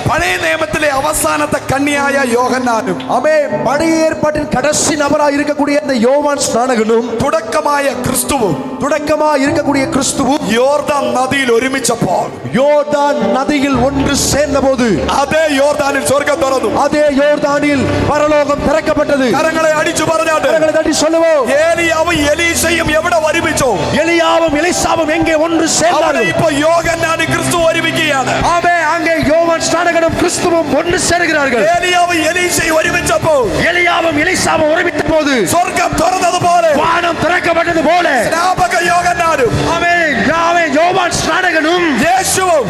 பழைய நியமத்திலே அவசானத்தை கன்னியாய யோகன்னானும் பழைய ஏற்பாட்டின் கடைசி நபராக இருக்கக்கூடிய அந்த யோவான் ஸ்நானகனும் തുടക്കമായ கிறிஸ்துவும் യോർദാൻ നദിയിൽ ഒരുമിച്ചപ്പോൾ யோர்தான் நதியில் ஒன்று சேர்ந்தபோது അതേ യോർദാനിൽ സ്വർഗ്ഗം തുറന്നു. அதே யோர்தானில் பரலோகம் திறக்கப்பட்டது. കരങ്ങളെ അടിച്ചു പറഞ്ഞാട്ട് கரங்களை தட்டி சொல்லுவோம், ഏലിയാവും എലീശയും എവിടെ ഒരുമിച്ചോ எலியாவும் எலிசாவும் எங்கே ஒன்று അവിടെ சேர்ந்தார்கள். ഇപ്പോ യോഹന്നാനും ക്രിസ്തു ഒരുമിക്കുകയാണ്. அங்கே யோவான் ஸ்நானகனும் கிறிஸ்துவும் ஒன்று சேருகிறார்கள். ഏലിയാവും എലീശയും ഒരുമിച്ചപ്പോൾ எலியாவும் எலிசாவும் ஒருமித்த போது സ്വർഗ്ഗം തുറന്നതുപോലെ வானம் திறக்கப்பட்டது போல സ്നാപക യോഹന്നാനും யோவான் ஸ்நானகனும் യേശുവും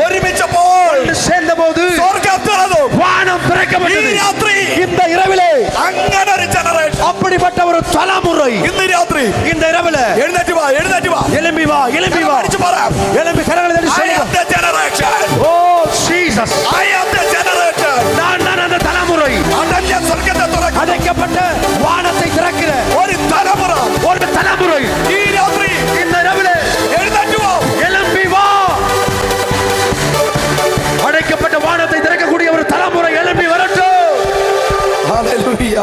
ഒരുമിച്ചപ്പോൾ சேர்ந்தபோது സ്വർഗ്ഗം തുറന്നു. வானம் திறக்கப்பட்டது. ഈ രാത്രി இந்த இரவிலே അങ്ങനെ ഒരു ജനറേഷൻ, அப்படிப்பட்ட ஒரு தலைமுறை ഇന്ന് രാത്രി இந்த இரவிலே എഴുന്നേറ്റ് വാ எழும்பி வா അടിച്ചു പറ. எழும்பி கரங்களை தட்டி I சொல்லுங்க, am the generation. Oh Jesus, I am the generation. நான் அந்த தலைமுறை, അടഞ്ഞ സ്വർഗ്ഗത്തെ തുറക്കുന്ന அடைக்கப்பட்ட வானத்தை திறக்கிற ഒരു തലമുറ ஒரு தலைமுறை. ഈ രാത്രി இந்த இரவிலே എഴുന്നേറ്റ് വാ. எழும்பி வா. அடைக்கப்பட்ட வானத்தை திறக்கக்கூடிய ஒரு தலைமுறை எழும்பி வரட்டும். Hallelujah,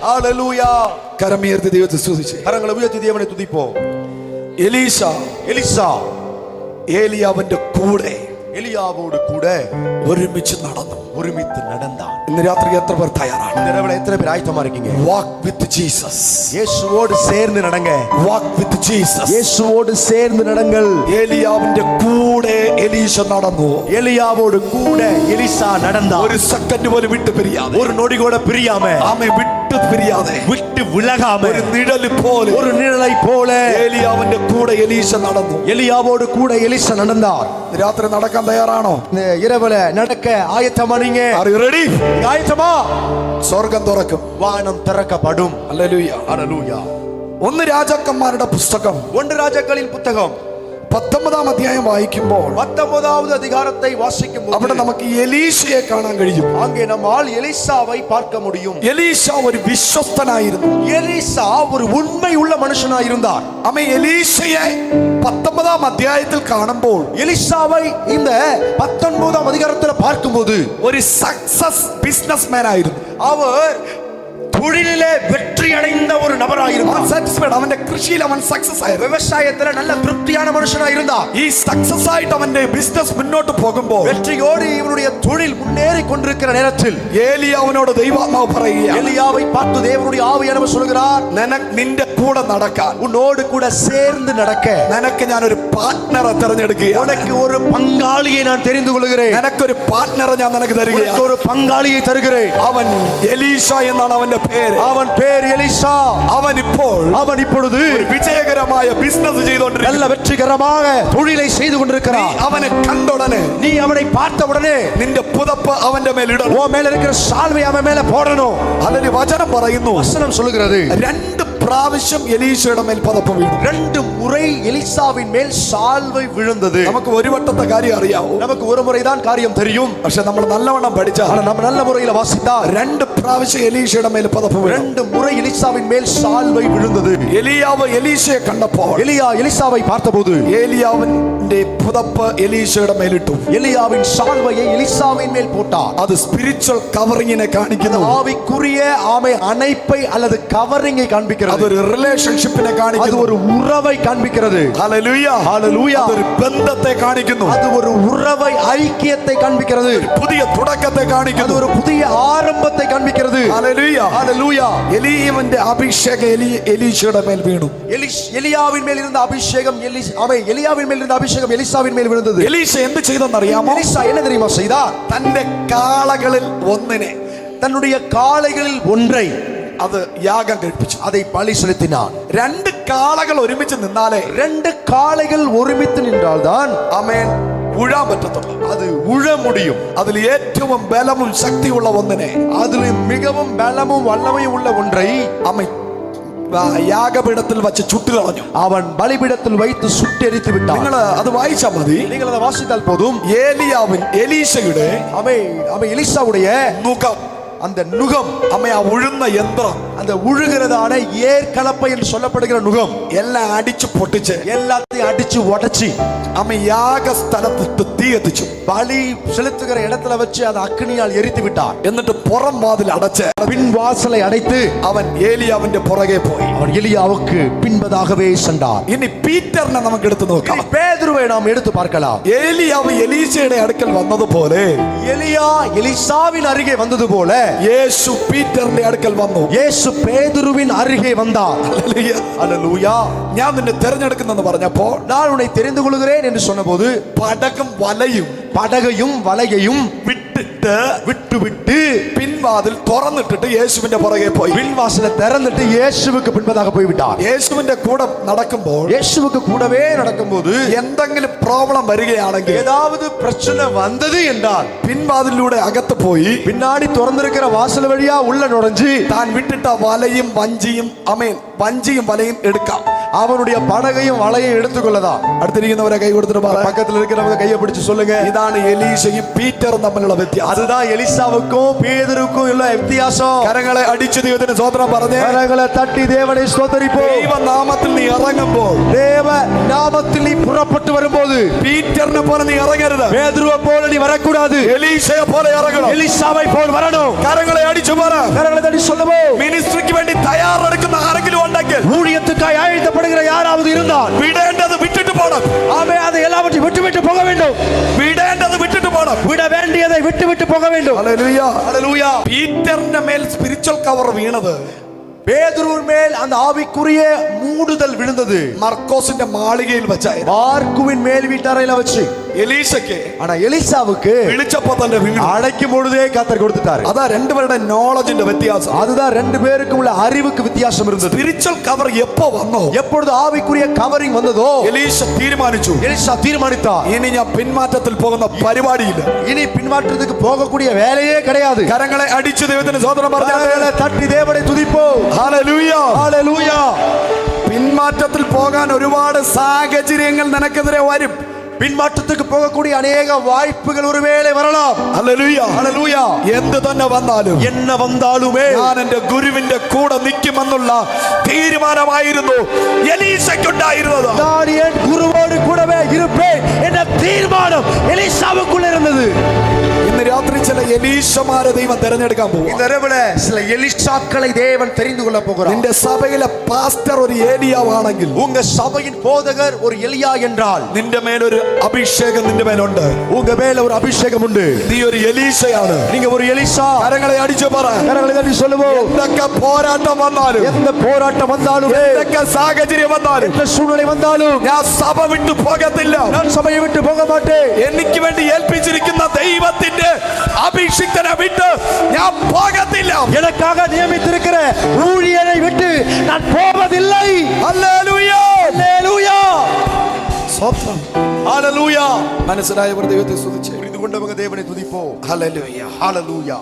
hallelujah. കരമുയർത്തി ദൈവത്തെ സ്തുതിച്ച് கரங்களை உயர்த்தி தேவனை துதிப்போம். എലീശ ഏലിയാവിന്റെ കൂടെ எலியாவோடு கூட ഒരുമിച്ച് നടന്നു, ஒருமித்து நடந்தான். ഇന്ന് രാത്രി എത്ര പേർ തയ്യാറാണ്? இந்த இரவுல எத்தனை பேர் ஆயத்தமா இருக்கீங்க? വാക്ക് വിത്ത് ജീസസ്, இயேசுவோடு சேர்ந்து நடங்க. വാക്ക് വിത്ത് ജീസസ്. இயேசுவோடு சேர்ந்து நடங்கள். ഏലിയാവിന്റെ കൂടെ എലീശ നടന്നു. எலியாவோடு கூட எலிசா நடந்தான். ഒരു സെക്കൻഡ് പോലും വിട്ടു പിരിയാതെ, ஒரு நொடி கூட பிரியாம, ആമേ വിട്ടു പിരിയാതെ, விட்டு விலகாம, ഒരു നിഴൽ പോലെ ஒரு நிழலை போல ഏലിയാവിന്റെ കൂടെ എലീശ നടന്നു. எலியாவோடு கூட எலிசா நடந்தார். രാത്രി നടക്കാൻ തയ്യാറാണോ? இந்த இரவுல நடக்க ஆயத்தமா நீங்க? Are you ready? ஆயத்தமா? സ്വർഗ്ഗം തുറക്കും, வானம் திறக்கப்படும். ഹല്ലേലൂയ. ஹல்லேலூயா. ഒന്ന് രാജാക്കന്മാരുടെ പുസ്തകം ஒன்று ராஜாக்களின் புத்தகம் 19 അധ്യായം വായിക്കുമ്പോൾ 19வது அதிகாரத்தை வாசிக்கும் അവിടെ போது നമുക്ക് എലീശയെ കാണാൻ കഴിയും. அங்கே நம்மால் எலிசாவை பார்க்க முடியும். എലീശ ഒരു വിശ്വസ്തനായിരുന്നു. எலிசா ஒரு உண்மை உள்ள மனுஷனாய் இருந்தார். അമ്മ എലീശയെ 19 അധ്യായത്തിൽ കാണുമ്പോൾ எலிசாவை இந்த 19வது அதிகாரத்தில் பார்க்கும்போது ഒരു സക്സസ് ബിസിനസ്മാൻ ആയിരുന്നു. அவர் தொழிலிலே வெற்றி அடைந்த ஒரு நபராயிருந்தார். അവന്റെ കൃഷിയിൽ അവൻ സക്സസ് ആയിരുന്നു. விவசாயத்துல நல்ல திருப்தியான மனுஷனா இருந்தார். ഈ സക്സസ് ആയിട്ട് അവന്റെ ബിസിനസ് മുന്നോട്ട് പോകുമ്പോൾ வெற்றியோடு இவனுடைய தொழில் முன்னேறி கொண்டிருக்கிற நேரத்தில் ഏലിയാവിനോട് ദൈവാത്മാവ് പറയുകയാണ്, எலியாவை பார்த்து தேவனுடைய ஆவியானவர் சொல்கிறார், നിന്റെ കൂടെ നടക്കാൻ, உன்னோடு கூட சேர்ந்து நடக்க നിനക്ക് ഞാൻ ഒരു പാർട്ട്ണറെ തിരഞ്ഞെടുക്കുകയാണ്. உனக்கு ஒரு பங்காளியை நான் தெரிந்து கொள்கிறேன். നിനക്കൊരു പാർട്ട്ണറെ ഞാൻ നിനക്ക് തരികയാണ്. ஒரு பங்காளியை தருகிறேன். അവൻ എലീശ എന്നാണ് അവന്റെ പേര്. அவன் பேர் எலிசா. അവൻ இப்பொழுது விஜயகரമായ ബിസിനസ് ചെയ്തുകൊണ്ടിരിക്കുന്നു. நல்ல வெற்றிகரமாக தொழிலை செய்து கொண்டிருக்கிறான். അവനെ കണ്ട ഉടനെ, நீ அவனை பார்த்த உடனே നിന്റെ പുതപ്പ് അവന്റെ മേൽ ഇടണം. உன் மேல இருக்கிற சால்வை அவன் மேல போடணும். അതിന് വചനം പറയുന്നു, வசனம் சொல்லுகிறது, 2 പ്രാവശ്യം എലീശയുടെ മേൽ പുതപ്പ് വീണു. 2 முறை எலிசாவின் மேல் சால்வை விழுந்தது. നമുക്ക് ഒരു വട്ടത്തെ കാര്യം അറിയാവൂ, நமக்கு ஒரு முறைதான் காரியம் தெரியும். പക്ഷെ നമ്മൾ നല്ലവണ്ണം പഠിച്ചാൽ, நம்ம நல்ல முறையில வாசித்தா 2 പ്രാവശ്യം എലീശയുടെ മേൽ പുതപ്പ് വീണു. 2 முறை எலிசாவின் மேல் சால்வை விழுந்தது. എലിയാവ് എലീശയെ കണ്ടപ്പോൾ எலிசாவை பார்த்தபோது ഏലിയാവിന്റെ പുതപ്പ് എലീശയുടെ മേലിട്ടു. எலியாவின் சால்வையை எலிசாவின் மேல் போட்டார். അത് സ്പിരിച്വൽ കവറിങ്ങിനെ കാണിക്കുന്നു. ஆவிக்குரிய அணைப்பை அல்லது கவரிங்கை காண்பிக்கிறது. അതൊരു റിലേഷൻഷിപ്പിനെ കാണിക്കുന്നു. அது ஒரு உறவை காண்பிக்கிறது. Hallelujah, hallelujah. അതൊരു ബന്ധത്തെ കാണിക്കുന്നു. அது ஒரு உறவை ஐக்கியத்தை காண்பிக்கிறது. പുതിയ തുടക്കത്തെ அது കാണിക്കുന്നു. ஒரு புதிய ஆரம்பத்தை காண்பிக்கிறது. Hallelujah, hallelujah. എലീയാവിന്റെ അഭിഷേകം എലീശയുടെ മേൽ വീണു. எலியாவின் மேல் இருந்த அபிஷேகம் எலியாவின் மேல் இருந்த அபிஷேகம் எலிசாவின் மேல் விழுந்தது. എലീശ എന്ത് ചെയ്തെന്നറിയാമോ? எலிசா என்ன தெரியுமா செய்தார்? തന്റെ കാളകളിൽ ഒന്നിനെ, தன்னுடைய காளைகளில் ஒன்றை അത് യാഗം കഴിപ്പിച്ചു. அதை பலி செலுத்தினான். 2 കാളകൾ ഒരുമിച്ച് നിന്നാലേ, 2 காளைகள் ஒருமித்து நின்றால்தான் ആമേൻ, ഉഴാൻ പറ്റത്തുള്ളൂ. அது உழ முடியும். അതിൽ ഏറ്റവും ബലവും ശക്തിയുള്ള ഒന്നിനെ, அதில் மிகவும் பலமும் வல்லமையும் உள்ள ஒன்றை ആമേൻ, യാഗപീഠത്തിൽ വെച്ച് ചുട്ടുകളഞ്ഞു. அவன் பலிபீடத்தில் வைத்து சுட்டெரித்து விட்டான். നിങ്ങൾ അത് വായിച്ചാൽ മതി. நீங்கள் அதை வாசித்தால் போதும். എലീശയുടെ எலிசாவுடைய മുഖം, அந்த நுகம், ആ ഉഴുന്ന യന്ത്രം அந்த உழுகிறதான ஏற்கலப்பை என்று சொல்லப்படுகிற நுகம் എല്ലാം അടിച്ചു പൊട്ടിച്ച് எல்லாத்தையும் அடிச்சு உடைச்சி അവൻ യാഗസ്ഥലത്തിട്ട് തീ കത്തിച്ചു. பலி செலுத்துகிற இடத்துல வச்சு அதை அக்னியால் எரித்து விட்டார். എന്നിട്ട് പുറം വാതിൽ അടച്ച് பின் வாசலை அடைத்து അവൻ ഏലിയാവിന്റെ പുറകെ പോയി. அவன் எலியாவுக்கு பின்பதாகவே சென்றார். ഇനി പീറ്ററിനെ നമുക്ക് എടുത്തു നോക്കാം. இனி பேதுருவை நாம் எடுத்து பார்க்கலாம். ഏലിയാവ് എലീശയുടെ അടുക്കൽ വന്നതുപോലെ எலியா எலிசாவின் அருகே வந்தது போல യേശു പീറ്ററിന്റെ അടുക്കൽ വന്നു. இயேசு பேதுருவின் அருகே வந்தார். ഹല്ലേലൂയ. அல்லேலூயா. ഞാൻ നിന്നെ തിരഞ്ഞെടുക്കുന്നെന്ന് പറഞ്ഞപ്പോൾ நான் உன்னை தெரிந்து கொள்கிறேன் என்று சொன்னபோது പടകം വലയും படகையும் வலையையும் വിട്ടിട്ട് விட்டு പിൻവാതിൽ തുറന്നിട്ടിട്ട് യേശുവിന്റെ പുറകെ പോയി. பின்வாசலை திறந்துட்டு இயேசுவுக்கு பின்பதாக போய்விட்டார். യേശുവിന്റെ കൂടെ നടക്കുമ്പോൾ இயேசுவுக்கு கூடவே நடக்கும்போது എന്തെങ്കിലും പ്രോബ്ലം വരികയാണെങ്കിൽ ஏதாவது பிரச்சனை வந்தது என்றால் പിൻവാതിലൂടെ അകത്ത് പോയി பின்னாடி திறந்திருக்கிற வாசல் வழியா உள்ள நுழைஞ்சு താൻ വിട്ടിട്ട വലയും വഞ്ചിയും വഞ്ചിയും വലയും എടുക്കാം. அவனுடைய படகையும் வலையும் எடுத்துக்கொள்ளதான். അടുത്തിരിക്കുന്നവരെ കൈ കൊടുത്തിട്ട് പറ, பக்கத்துல இருக்கிறவங்க கையை பிடிச்சு சொல்லுங்க, ഇതാണ് എലീശയും പീറ്ററും തമ്മിലുള്ള വ്യത്യാസം. அதுதான் எலிசாவுக்கும் பேதுருக்கும் உள்ள வித்தியாசம். കരങ്ങളെ അടിച്ചു ദൈവത്തിന് സ്തോത്രം പറഞ്ഞേ. கரங்களை தட்டி தேவனை ஸ்தோத்திரிப்போம். ദൈവനാമത്തിൽ നീ ഇറങ്ങുമ്പോൾ, தேவ நாமத்தில் நீ புறப்பட்டு வரும்போது പീറ്ററിനെ പോലെ നീ ഇറങ്ങരുത്. பேதுருவை போல நீ வரக்கூடாது. എലീശയെ പോലെ ഇറങ്ങണം. எலிசாவை போல் வரணும். കരങ്ങളെ അടിച്ചു പറ. கரங்களை தட்டி சொல்லுவோம். മിനിസ്ട്രിക്ക് വേണ്ടി തയ്യാറെടുക്കുന്ന ആരെങ്കിലും ഉണ്ടെങ്കിൽ, ஊழியத்துக்காய் அழைக்கப்படுகிற யாராவது இருந்தால் വിടേണ്ടത് വിട്ടിട്ട് പോണം. ஆமே அதை எல்லாவற்றையும் விட்டு போக வேண்டும். വിടേണ്ടത് വിട്ടിട്ട് പോണം. விட வேண்டியதை விட்டு போக வேண்டும். ഹല്ലേലൂയ. ஹல்லேலூயா. പീറ്ററിന്റെ മേൽ സ്പിരിച്വൽ കവർ വീണത് பேதுருவின் மேல் அந்த ஆவிக்குரிய மூடுதல் விழுந்தது മർക്കോസിന്റെ മാളികയിൽ വെച്ചായിരുന്നു. மார்க்குவின் மேல் வீட்டறையில வச்சு. എലീശയ്ക്ക് ஆனா எலிசாவுக்கு വിളിച്ചപ്പോ തന്നെ വീണു. அழைக்கும் பொழுதே கர்த்தர் கொடுத்துட்டாரு. അതാ രണ്ടുപേരുടെ നോളജിന്റെ വ്യത്യാസം. அதுதான் ரெண்டு பேருக்கும் உள்ள அறிவுக்கு வித்தியாசம் இருந்தது. സ്പിരിച്വൽ കവർ എപ്പോ വന്നോ, எப்பொழுது ஆவிக்குரிய கவரிங் வந்ததோ എലീശ തീരുമാനിച്ചു, எலிசா தீர்மானித்தார், ഇനി ഞാൻ പിന്മാറ്റത്തിൽ പോകുന്ന പരിപാടിയില്ല. இனி பின்மாற்றத்துக்கு போகக்கூடிய வேலையே கிடையாது. കരങ്ങളെ അടിച്ചു ദൈവത്തിന് സ്തോത്രം പറഞ്ഞാൽ கரங்களை தட்டி தேவனை துதிப்போம். ഹല്ലേലൂയ. ஹல்லேலூயா. പിന്മാറ്റത്തിൽ പോകാൻ ഒരുപാട് സാഹചര്യങ്ങൾ നിനക്കെതിരെ വരും. பின்மாற்றத்துக்கு போகக்கூடிய அநேக வாய்ப்புகள் ஒருவேளை வரலாம். ഹല്ലേലൂയ. ஹல்லேலூயா. എന്ത് തന്നെ വന്നാലും என்ன வந்தாலுமே ഞാൻ എന്റെ ഗുരുവിന്റെ കൂടെ നിൽക്കുമെന്നുള്ള തീരുമാനമായിരുന്നു എലീശയ്ക്കുണ്ടായിരുന്നത്. நான் என் குருவோடு கூடவே இருப்பேன் என்ற தீர்மானம் எலிசாவுக்குள்ள இருந்தது. ഇന്ന് രാത്രി ചില എലീശമാരെ ദൈവം തെരഞ്ഞെടുക്കാൻ പോകും. இந்த இரவுல சில எலிசாக்களை தேவன் தெரிந்து கொள்ள போகிறார். നിന്റെ സഭയിലെ പാസ്റ്റർ ഒരു ഏലിയാവാണെങ്കിൽ, உங்க சபையின் போதகர் ஒரு எலியா என்றால் നിന്റെ മേലൊരു അഭിഷേകം നിന്റെ മേലുണ്ട്. உங்க மேல ஒரு அபிஷேகம் உண்டு. നീ ഒരു എലീശയാണ്. நீங்க ஒரு எலிசா. കരങ്ങളെ അടിച്ചു പറ. கரங்களை தட்டி சொல்லுவோம். എന്തൊക്കെ പോരാട്ടം വന്നാലും, எந்த போராட்டம் வந்தாலும், എന്തൊക്കെ സാഹചര്യം വന്നാലും, எந்த சூழ்நிலை வந்தாலும் ഞാൻ സഭ വിട്ടു പോകത്തില്ല. நான் சபையை விட்டு போக மாட்டேன். എനിക്ക് വേണ്ടി ഏൽപ്പിച്ചിരിക്കുന്ന ദൈവത്തിന്റെ അഭിഷിക്തനെ വിട്ട് ഞാൻ പോകത്തില്ല. எனக்காக நியமித்திருக்கிற ஊழியரை விட்டு நான் போவதில்லை. ഹല്ലേലൂയ. ஹல்லேலூயா. സ്തോത്രം. ഹല്ലേലൂയ. മനസ്സിലായവർ ദൈവത്തെ സ്തുതിച്ച് புரிந்து கொண்டவங்க தேவனை துதிப்போம். ഹല്ലേലൂയ. ஹல்லேலூயா.